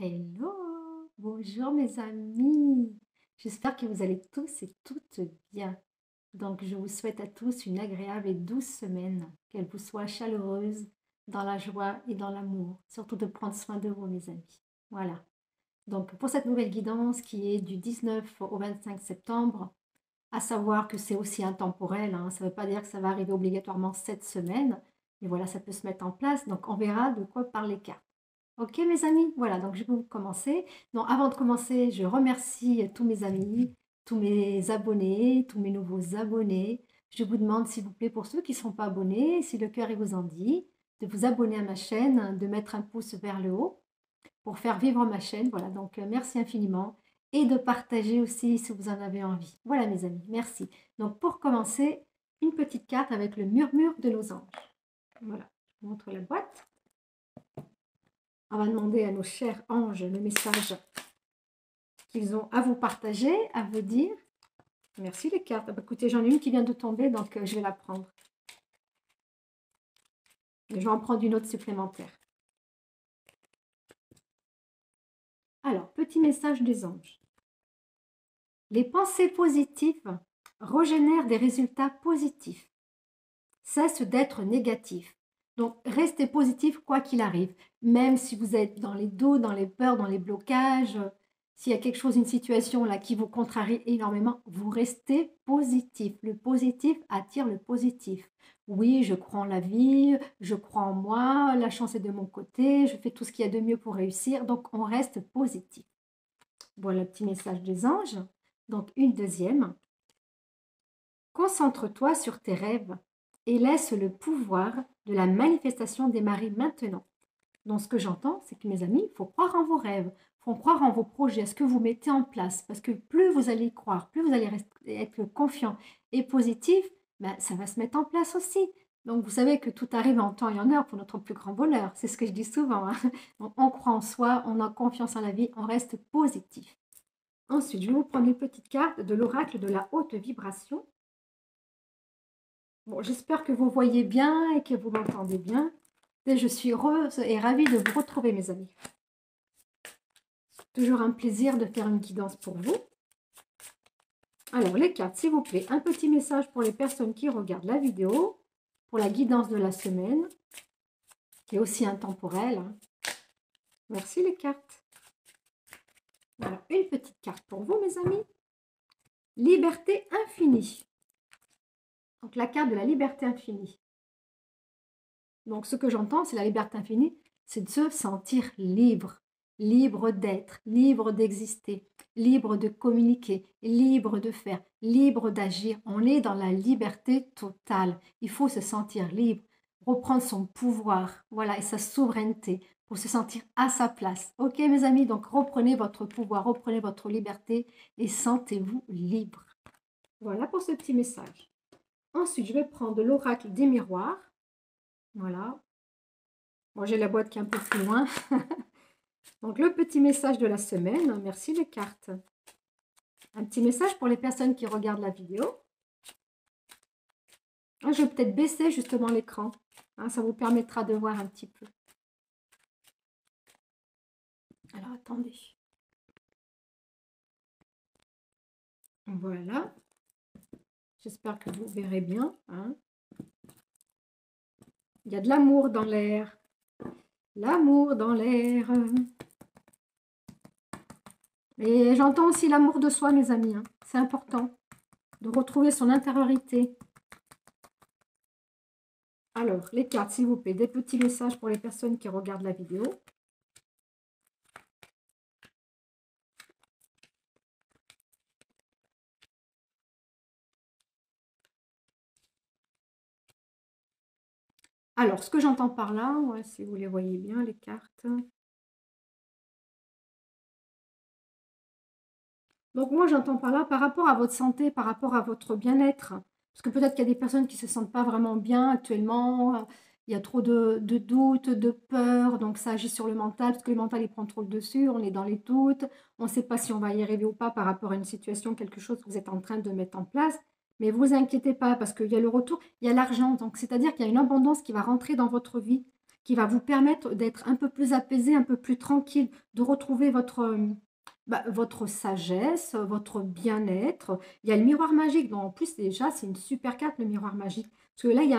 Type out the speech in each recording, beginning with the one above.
Hello, bonjour mes amis. J'espère que vous allez tous et toutes bien. Donc, je vous souhaite à tous une agréable et douce semaine, qu'elle vous soit chaleureuse, dans la joie et dans l'amour. Surtout de prendre soin de vous, mes amis. Voilà. Donc, pour cette nouvelle guidance qui est du 19 au 25 septembre, à savoir que c'est aussi intemporel, hein, ça ne veut pas dire que ça va arriver obligatoirement cette semaine, mais voilà, ça peut se mettre en place. Donc, on verra de quoi parlent les cartes. Ok mes amis, voilà, donc je vais commencer. Donc avant de commencer, je remercie tous mes amis, tous mes abonnés, tous mes nouveaux abonnés. Je vous demande s'il vous plaît, pour ceux qui ne sont pas abonnés, si le cœur il vous en dit, de vous abonner à ma chaîne, de mettre un pouce vers le haut pour faire vivre ma chaîne. Voilà, donc merci infiniment. Et de partager aussi si vous en avez envie. Voilà mes amis, merci. Donc pour commencer, une petite carte avec le murmure de nos anges. Voilà, je vous montre la boîte. On va demander à nos chers anges le message qu'ils ont à vous partager, à vous dire. Merci les cartes. Ah bah, écoutez, j'en ai une qui vient de tomber, donc je vais la prendre. Je vais en prendre une autre supplémentaire. Alors, petit message des anges. Les pensées positives régénèrent des résultats positifs. Cesse d'être négatif. Donc, restez positif quoi qu'il arrive. Même si vous êtes dans les doutes, dans les peurs, dans les blocages, s'il y a quelque chose, une situation là qui vous contrarie énormément, vous restez positif. Le positif attire le positif. Oui, je crois en la vie, je crois en moi, la chance est de mon côté, je fais tout ce qu'il y a de mieux pour réussir. Donc, on reste positif. Voilà le petit message des anges. Donc, une deuxième. Concentre-toi sur tes rêves et laisse le pouvoir de la manifestation démarrer maintenant. Donc, ce que j'entends, c'est que mes amis, il faut croire en vos rêves, il faut croire en vos projets, à ce que vous mettez en place. Parce que plus vous allez y croire, plus vous allez être confiant et positif, ben, ça va se mettre en place aussi. Donc, vous savez que tout arrive en temps et en heure pour notre plus grand bonheur. C'est ce que je dis souvent. Hein. Donc, on croit en soi, on a confiance en la vie, on reste positif. Ensuite, je vais vous prendre une petite carte de l'oracle de la haute vibration. Bon, j'espère que vous voyez bien et que vous m'entendez bien. Et je suis heureuse et ravie de vous retrouver, mes amis. Toujours un plaisir de faire une guidance pour vous. Alors, les cartes, s'il vous plaît, un petit message pour les personnes qui regardent la vidéo, pour la guidance de la semaine, qui est aussi intemporelle. Hein. Merci, les cartes. Alors, une petite carte pour vous, mes amis. Liberté infinie. Donc, la carte de la liberté infinie. Donc, ce que j'entends, c'est la liberté infinie, c'est de se sentir libre. Libre d'être, libre d'exister, libre de communiquer, libre de faire, libre d'agir. On est dans la liberté totale. Il faut se sentir libre, reprendre son pouvoir, voilà, et sa souveraineté pour se sentir à sa place. Ok, mes amis, donc reprenez votre pouvoir, reprenez votre liberté et sentez-vous libre. Voilà pour ce petit message. Ensuite, je vais prendre l'oracle des miroirs. Voilà. Bon, j'ai la boîte qui est un peu plus loin. Donc, le petit message de la semaine. Merci les cartes. Un petit message pour les personnes qui regardent la vidéo. Je vais peut-être baisser justement l'écran. Hein, ça vous permettra de voir un petit peu. Alors, attendez. Voilà. J'espère que vous verrez bien. Hein. Il y a de l'amour dans l'air. L'amour dans l'air. Et j'entends aussi l'amour de soi, mes amis. Hein. C'est important de retrouver son intériorité. Alors, les cartes, s'il vous plaît, des petits messages pour les personnes qui regardent la vidéo. Alors, ce que j'entends par là, ouais, si vous les voyez bien, les cartes. Donc, moi, j'entends par là, par rapport à votre santé, par rapport à votre bien-être. Parce que peut-être qu'il y a des personnes qui ne se sentent pas vraiment bien actuellement. Il y a trop de doutes, de peurs. Donc, ça agit sur le mental, parce que le mental, il prend trop le dessus. On est dans les doutes. On ne sait pas si on va y arriver ou pas par rapport à une situation, quelque chose que vous êtes en train de mettre en place. Mais vous inquiétez pas, parce qu'il y a le retour, il y a l'argent. Donc, c'est-à-dire qu'il y a une abondance qui va rentrer dans votre vie. qui va vous permettre d'être un peu plus apaisé, un peu plus tranquille, de retrouver votre sagesse, votre bien-être. Il y a le miroir magique, donc en plus déjà c'est une super carte le miroir magique, parce que là il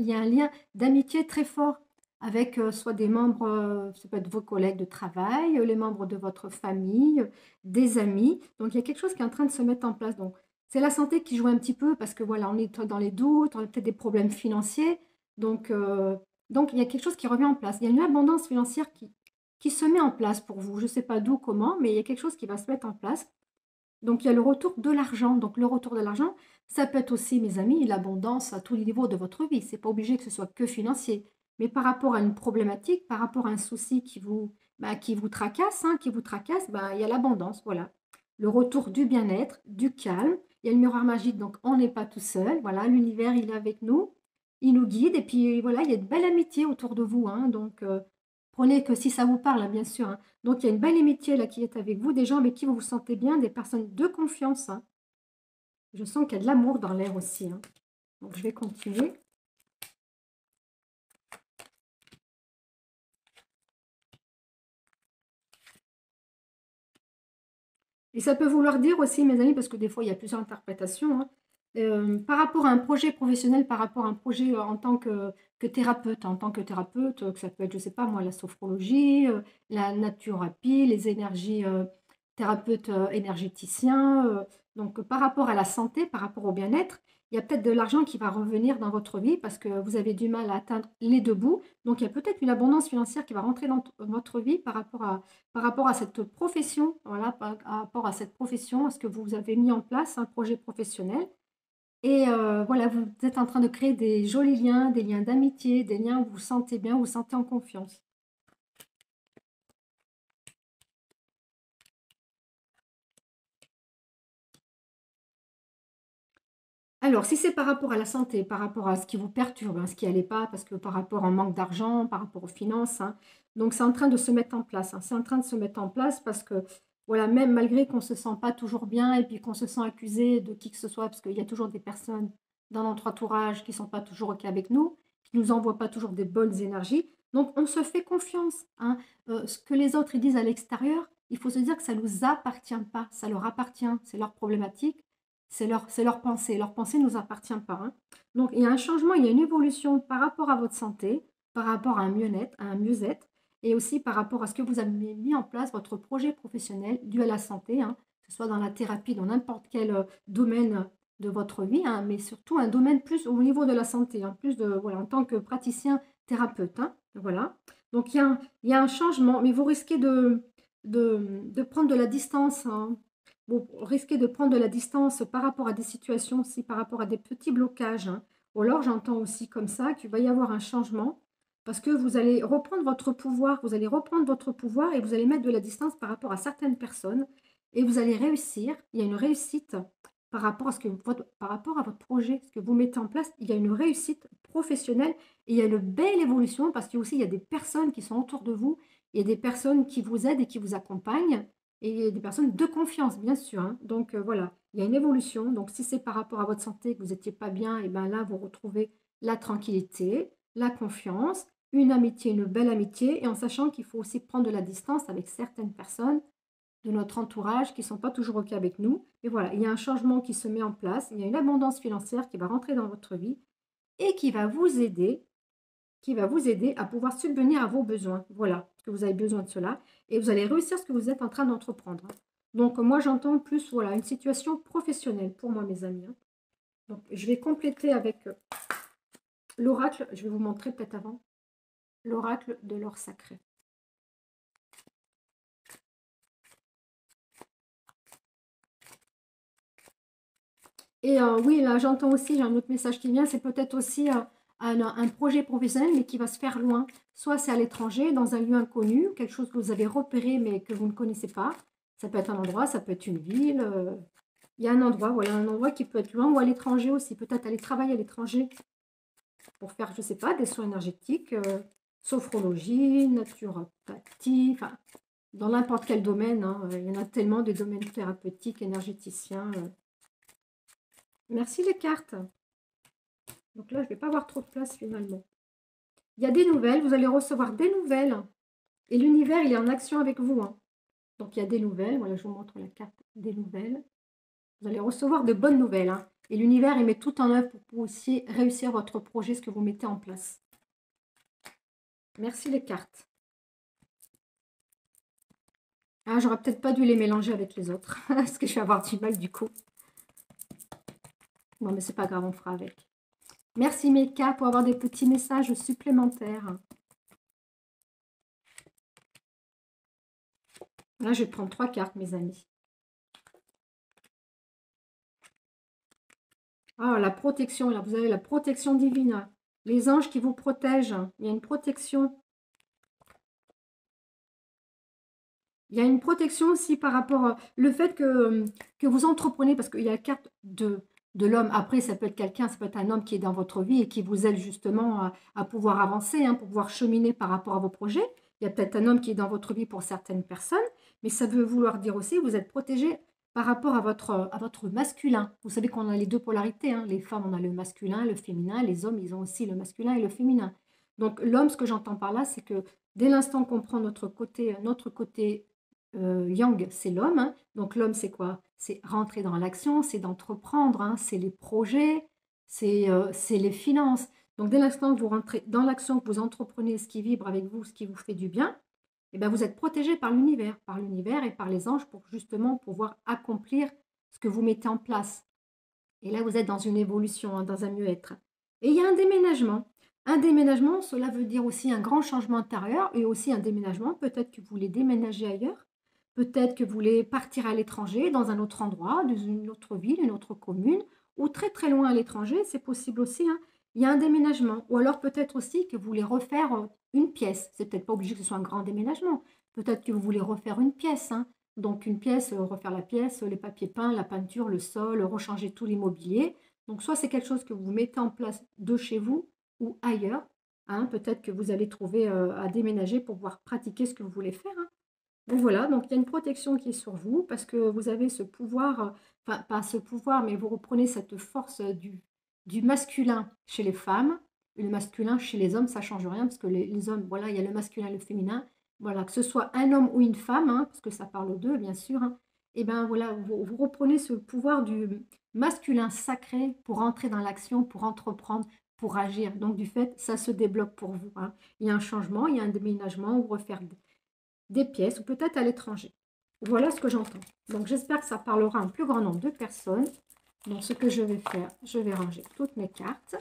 y a un lien d'amitié très fort avec soit des membres, ça peut être vos collègues de travail, les membres de votre famille, des amis. Donc il y a quelque chose qui est en train de se mettre en place. Donc c'est la santé qui joue un petit peu parce que voilà, on est dans les doutes, on a peut-être des problèmes financiers. Donc, donc il y a quelque chose qui revient en place. Il y a une abondance financière qui se met en place pour vous. Je ne sais pas d'où, comment, mais il y a quelque chose qui va se mettre en place. Donc, il y a le retour de l'argent. Donc, le retour de l'argent, ça peut être aussi, mes amis, l'abondance à tous les niveaux de votre vie. Ce n'est pas obligé que ce soit que financier. Mais par rapport à une problématique, par rapport à un souci qui vous tracasse, bah, il y a l'abondance. Voilà. Le retour du bien-être, du calme. Il y a le miroir magique, donc on n'est pas tout seul. Voilà, l'univers, il est avec nous. Il nous guide. Et puis, voilà, il y a de belles amitiés autour de vous. Hein. Donc, prenez que si ça vous parle, hein, bien sûr. Hein. Donc, il y a une belle amitié là qui est avec vous, des gens avec qui vous vous sentez bien, des personnes de confiance. Hein. Je sens qu'il y a de l'amour dans l'air aussi. Hein. Donc, je vais continuer. Et ça peut vouloir dire aussi, mes amis, parce que des fois, il y a plusieurs interprétations, hein, par rapport à un projet professionnel, par rapport à un projet en tant que thérapeute, que ça peut être, je ne sais pas moi, la sophrologie, la naturopathie, les énergies, thérapeutes énergéticiens. Donc, par rapport à la santé, par rapport au bien-être, il y a peut-être de l'argent qui va revenir dans votre vie parce que vous avez du mal à atteindre les deux bouts. Donc, il y a peut-être une abondance financière qui va rentrer dans votre vie par rapport à cette profession, voilà, par rapport à cette profession, à ce que vous avez mis en place, un projet professionnel. Et voilà, vous êtes en train de créer des jolis liens, des liens d'amitié, des liens où vous vous sentez bien, où vous vous sentez en confiance. Alors, si c'est par rapport à la santé, par rapport à ce qui vous perturbe, hein, ce qui n'allait pas, parce que par rapport au manque d'argent, par rapport aux finances, hein, donc c'est en train de se mettre en place. Hein, c'est en train de se mettre en place parce que, voilà, même malgré qu'on ne se sent pas toujours bien et puis qu'on se sent accusé de qui que ce soit, parce qu'il y a toujours des personnes dans notre entourage qui ne sont pas toujours OK avec nous, qui ne nous envoient pas toujours des bonnes énergies. Donc, on se fait confiance. Hein. Ce que les autres ils disent à l'extérieur, il faut se dire que ça ne nous appartient pas, ça leur appartient, c'est leur problématique. C'est leur pensée. Leur pensée ne nous appartient pas. Hein. Donc, il y a un changement, il y a une évolution par rapport à votre santé, par rapport à un mieux-être, et aussi par rapport à ce que vous avez mis en place, votre projet professionnel dû à la santé, hein, que ce soit dans la thérapie, dans n'importe quel domaine de votre vie, hein, mais surtout un domaine plus au niveau de la santé, hein, plus de, voilà, en tant que praticien thérapeute. Hein, voilà. Donc, il y a un changement, mais vous risquez de prendre de la distance. Hein, vous risquez de prendre de la distance par rapport à des situations, aussi par rapport à des petits blocages. Hein. Ou alors j'entends aussi comme ça qu'il va y avoir un changement parce que vous allez reprendre votre pouvoir, vous allez reprendre votre pouvoir et vous allez mettre de la distance par rapport à certaines personnes et vous allez réussir. Il y a une réussite par rapport à par rapport à votre projet, ce que vous mettez en place. Il y a une réussite professionnelle et il y a une belle évolution parce qu'il y a des personnes qui sont autour de vous, il y a des personnes qui vous aident et qui vous accompagnent et des personnes de confiance, bien sûr. Hein. Donc voilà, il y a une évolution. Donc si c'est par rapport à votre santé que vous n'étiez pas bien, et bien là, vous retrouvez la tranquillité, la confiance, une amitié, une belle amitié, et en sachant qu'il faut aussi prendre de la distance avec certaines personnes de notre entourage qui ne sont pas toujours OK avec nous. Et voilà, il y a un changement qui se met en place, il y a une abondance financière qui va rentrer dans votre vie et qui va vous aider à pouvoir subvenir à vos besoins. Voilà, parce que vous avez besoin de cela. Et vous allez réussir ce que vous êtes en train d'entreprendre. Hein. Donc, moi, j'entends plus, voilà, une situation professionnelle pour moi, mes amis. Hein. Donc, je vais compléter avec l'oracle. Je vais vous montrer peut-être avant. L'oracle de l'or sacré. Et oui, là, j'entends aussi, j'ai un autre message qui vient, c'est peut-être aussi un projet professionnel, mais qui va se faire loin. Soit c'est à l'étranger, dans un lieu inconnu, quelque chose que vous avez repéré, mais que vous ne connaissez pas. Ça peut être un endroit, ça peut être une ville. Il y a un endroit, voilà, un endroit qui peut être loin, ou à l'étranger aussi. Peut-être aller travailler à l'étranger pour faire, je ne sais pas, des soins énergétiques, sophrologie, naturopathie, enfin, dans n'importe quel domaine. Hein, il y en a tellement de domaines thérapeutiques, énergéticiens. Merci les cartes. Donc là, je ne vais pas avoir trop de place finalement. Il y a des nouvelles, vous allez recevoir des nouvelles. Et l'univers, il est en action avec vous, hein. Donc, il y a des nouvelles. Voilà, je vous montre la carte des nouvelles. Vous allez recevoir de bonnes nouvelles, hein. Et l'univers, il met tout en œuvre pour aussi réussir votre projet, ce que vous mettez en place. Merci les cartes. Ah, j'aurais peut-être pas dû les mélanger avec les autres, parce que je vais avoir du mal du coup. Bon, mais c'est pas grave, on fera avec. Merci mes cartes pour avoir des petits messages supplémentaires. Là, je vais prendre 3 cartes, mes amis. Ah, la protection, là, vous avez la protection divine. Les anges qui vous protègent. Il y a une protection. Il y a une protection aussi par rapport au fait que vous entreprenez, parce qu'il y a la carte de l'homme. Après, ça peut être quelqu'un, ça peut être un homme qui est dans votre vie et qui vous aide justement à pouvoir avancer, hein, pour pouvoir cheminer par rapport à vos projets. Il y a peut-être un homme qui est dans votre vie pour certaines personnes, mais ça veut vouloir dire aussi que vous êtes protégé par rapport à votre masculin. Vous savez qu'on a les deux polarités, hein. Les femmes, on a le masculin, le féminin. Les hommes, ils ont aussi le masculin et le féminin. Donc l'homme, ce que j'entends par là, c'est que dès l'instant qu'on prend notre côté yang, c'est l'homme, hein. Donc l'homme, c'est quoi? C'est rentrer dans l'action, c'est d'entreprendre, hein. C'est les projets, c'est les finances. Donc dès l'instant que vous rentrez dans l'action, que vous entreprenez ce qui vibre avec vous, ce qui vous fait du bien, eh bien, vous êtes protégé par l'univers et par les anges pour justement pouvoir accomplir ce que vous mettez en place. Et là, vous êtes dans une évolution, hein, dans un mieux-être. Et il y a un déménagement. Un déménagement, cela veut dire aussi un grand changement intérieur et aussi un déménagement. Peut-être que vous voulez déménager ailleurs. Peut-être que vous voulez partir à l'étranger, dans un autre endroit, dans une autre ville, une autre commune, ou très très loin à l'étranger, c'est possible aussi, hein. Il y a un déménagement. Ou alors peut-être aussi que vous voulez refaire une pièce. C'est peut-être pas obligé que ce soit un grand déménagement. Peut-être que vous voulez refaire une pièce, hein. Donc une pièce, refaire la pièce, les papiers peints, la peinture, le sol, rechanger tout l'immobilier. Donc soit c'est quelque chose que vous mettez en place de chez vous ou ailleurs, hein. Peut-être que vous allez trouver à déménager pour pouvoir pratiquer ce que vous voulez faire, hein. Donc voilà, donc il y a une protection qui est sur vous parce que vous avez ce pouvoir, enfin pas ce pouvoir, mais vous reprenez cette force du masculin chez les femmes, et le masculin chez les hommes, ça ne change rien parce que les hommes, voilà, il y a le masculin et le féminin, voilà, que ce soit un homme ou une femme, hein, parce que ça parle aux deux, bien sûr, hein, et bien voilà, vous reprenez ce pouvoir du masculin sacré pour entrer dans l'action, pour entreprendre, pour agir. Donc du fait, ça se débloque pour vous, hein. Il y a un changement, il y a un déménagement ou refaire des pièces ou peut-être à l'étranger. Voilà ce que j'entends. Donc j'espère que ça parlera à un plus grand nombre de personnes. Donc ce que je vais faire, je vais ranger toutes mes cartes.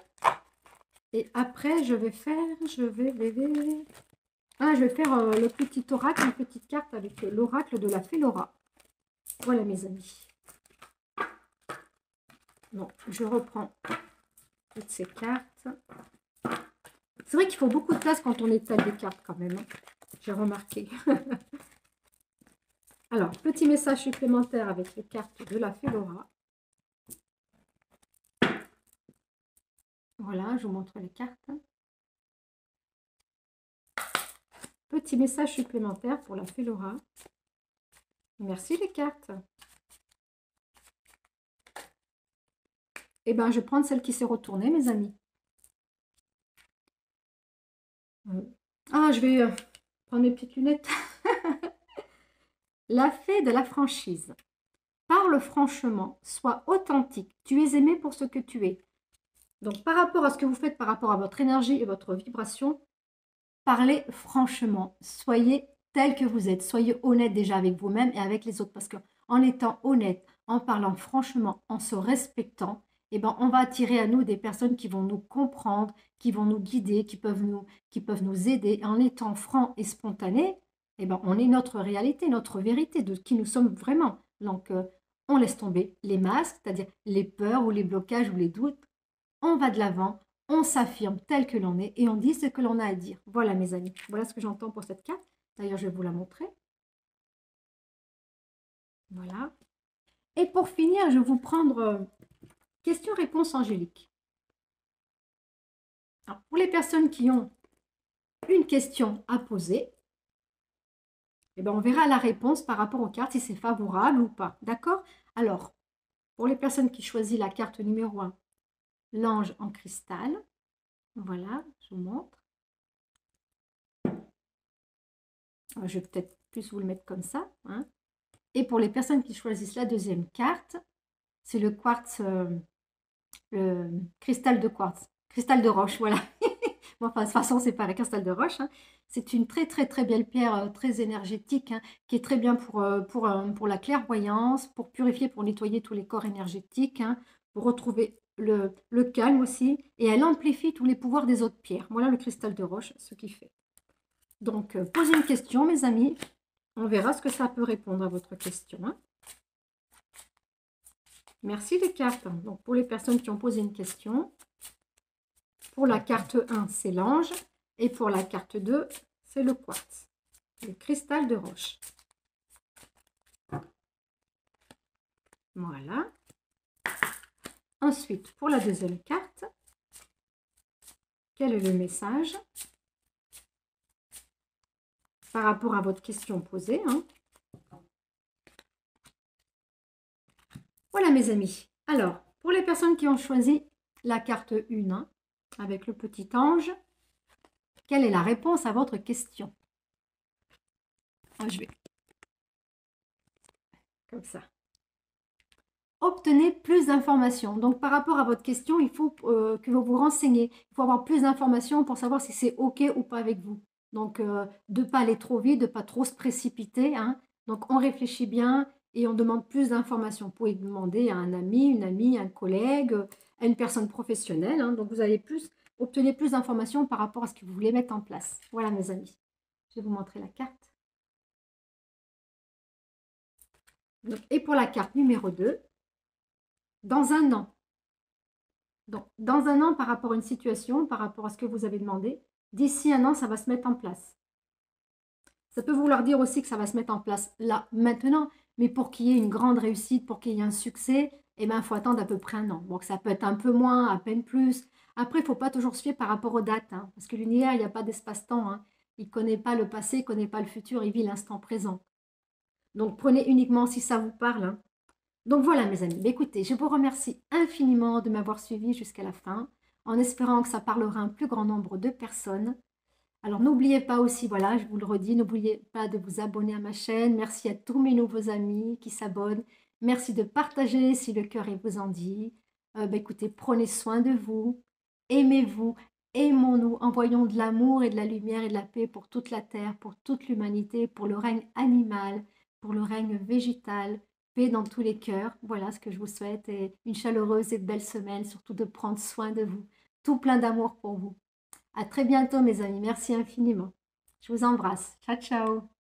Et après, je vais faire, je vais faire le petit oracle, une petite carte avec l'oracle de la Félora. Voilà mes amis. Donc je reprends toutes ces cartes. C'est vrai qu'il faut beaucoup de place quand on étale des cartes quand même, hein. J'ai remarqué. Alors, petit message supplémentaire avec les cartes de la Félora. Voilà, je vous montre les cartes. Petit message supplémentaire pour la Félora. Merci les cartes. Eh bien, je vais prendre celle qui s'est retournée, mes amis. Ah, je vais prendre mes petites lunettes. La fée de la franchise. Parle franchement, sois authentique. Tu es aimé pour ce que tu es. Donc, par rapport à ce que vous faites, par rapport à votre énergie et votre vibration, parlez franchement. Soyez tel que vous êtes. Soyez honnête déjà avec vous-même et avec les autres. Parce qu'en étant honnête, en parlant franchement, en se respectant, eh ben, on va attirer à nous des personnes qui vont nous comprendre, qui vont nous guider, qui peuvent nous aider. En étant franc et spontané, eh ben, on est notre réalité, notre vérité, de qui nous sommes vraiment. Donc, on laisse tomber les masques, c'est-à-dire les peurs ou les blocages ou les doutes. On va de l'avant, on s'affirme tel que l'on est et on dit ce que l'on a à dire. Voilà mes amis, voilà ce que j'entends pour cette carte. D'ailleurs, je vais vous la montrer. Voilà. Et pour finir, je vais vous prendre question-réponse angélique. Alors, pour les personnes qui ont une question à poser, eh ben, on verra la réponse par rapport aux cartes, si c'est favorable ou pas. D'accord? Alors, pour les personnes qui choisissent la carte numéro 1, l'ange en cristal. Voilà, je vous montre. Je vais peut-être plus vous le mettre comme ça. Hein. Et pour les personnes qui choisissent la deuxième carte, c'est le quartz, le cristal de quartz, cristal de roche, voilà. Bon, enfin, de toute façon, c'est pas la cristal de roche. Hein. C'est une très, très, très belle pierre, très énergétique, hein, qui est très bien pour la clairvoyance, pour purifier, pour nettoyer tous les corps énergétiques, hein, pour retrouver le calme aussi. Et elle amplifie tous les pouvoirs des autres pierres. Voilà le cristal de roche, ce qu'il fait. Donc, posez une question, mes amis. On verra ce que ça peut répondre à votre question. Hein. Merci les cartes. Donc, pour les personnes qui ont posé une question, pour la carte 1, c'est l'ange. Et pour la carte 2, c'est le quartz, le cristal de roche. Voilà. Ensuite, pour la deuxième carte, quel est le message par rapport à votre question posée, hein? Voilà mes amis. Alors, pour les personnes qui ont choisi la carte 1, hein, avec le petit ange, quelle est la réponse à votre question? Je vais comme ça. Obtenez plus d'informations. Donc, par rapport à votre question, il faut que vous vous renseignez. Il faut avoir plus d'informations pour savoir si c'est OK ou pas avec vous. Donc, de ne pas aller trop vite, de ne pas trop se précipiter. Hein. Donc, on réfléchit bien et on demande plus d'informations. Vous pouvez demander à un ami, une amie, un collègue, à une personne professionnelle. Hein. Donc, vous allez obtenir plus d'informations par rapport à ce que vous voulez mettre en place. Voilà, mes amis. Je vais vous montrer la carte. Donc, et pour la carte numéro 2, dans un an. Donc, dans un an, par rapport à une situation, par rapport à ce que vous avez demandé, d'ici un an, ça va se mettre en place. Ça peut vouloir dire aussi que ça va se mettre en place là, maintenant, mais pour qu'il y ait une grande réussite, pour qu'il y ait un succès, eh ben, il faut attendre à peu près un an. Donc, ça peut être un peu moins, à peine plus. Après, il ne faut pas toujours se fier par rapport aux dates, hein, parce que l'univers, il n'y a pas d'espace-temps. Hein. Il ne connaît pas le passé, il ne connaît pas le futur, il vit l'instant présent. Donc, prenez uniquement si ça vous parle. Hein. Donc voilà mes amis, écoutez, je vous remercie infiniment de m'avoir suivi jusqu'à la fin, en espérant que ça parlera à un plus grand nombre de personnes. Alors n'oubliez pas aussi, voilà, je vous le redis, n'oubliez pas de vous abonner à ma chaîne. Merci à tous mes nouveaux amis qui s'abonnent. Merci de partager si le cœur vous en dit. Écoutez, prenez soin de vous, aimez-vous, aimons-nous, envoyons de l'amour et de la lumière et de la paix pour toute la terre, pour toute l'humanité, pour le règne animal, pour le règne végétal, paix dans tous les cœurs. Voilà ce que je vous souhaite et une chaleureuse et belle semaine, surtout de prendre soin de vous. Tout plein d'amour pour vous. À très bientôt mes amis, merci infiniment. Je vous embrasse. Ciao, ciao.